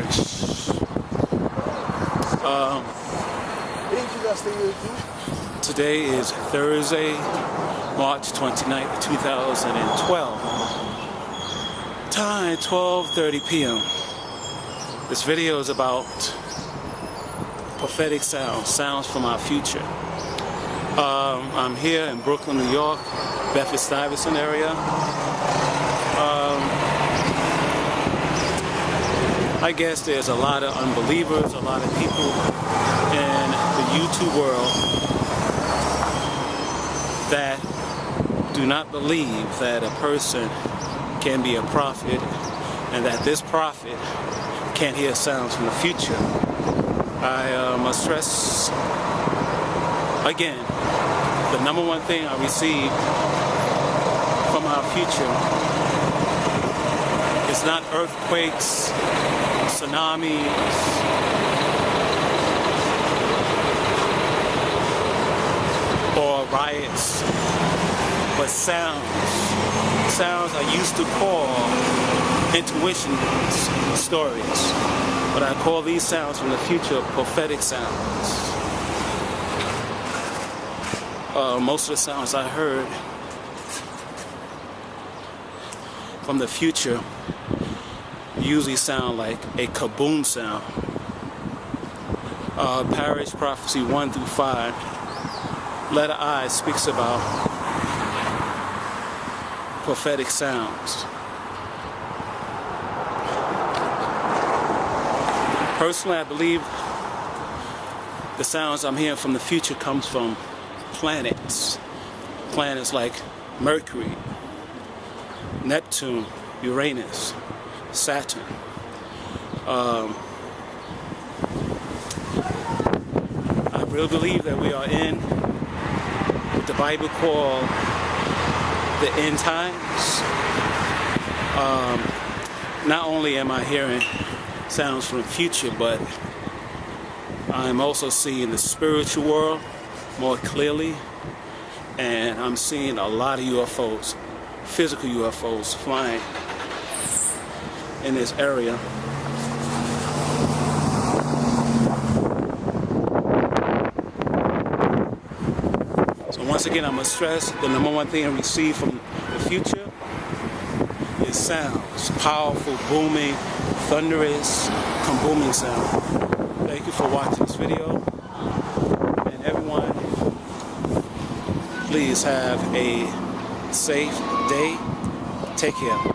Parrish. Today is Thursday, March 29th, 2012. Time 12:30 p.m. This video is about prophetic sounds from our future. I'm here in Brooklyn, New York, Bed-stuy area. I guess there's a lot of unbelievers, a lot of people in the YouTube world that do not believe that a person can be a prophet and that this prophet can't hear sounds from the future. I must stress again, the number one thing I received from our future is not earthquakes, tsunamis, or riots, but sounds I used to call intuition stories, but I call these sounds from the future prophetic sounds. Most of the sounds I heard from the future usually sound like a kaboom sound. Parrish Prophecy 1 through 5, letter I speaks about prophetic sounds. Personally, I believe the sounds I'm hearing from the future comes from planets. Planets like Mercury, Neptune, Uranus, Saturn. I really believe that we are in what the Bible calls the end times. Not only am I hearing sounds from the future, but I'm also seeing the spiritual world more clearly, and I'm seeing a lot of UFOs, physical UFOs flying in this area. So once again, I must stress the number one thing I receive from the future is sounds, powerful, booming, thunderous, booming sound. Thank you for watching this video, and everyone, please have a safe day. Take care.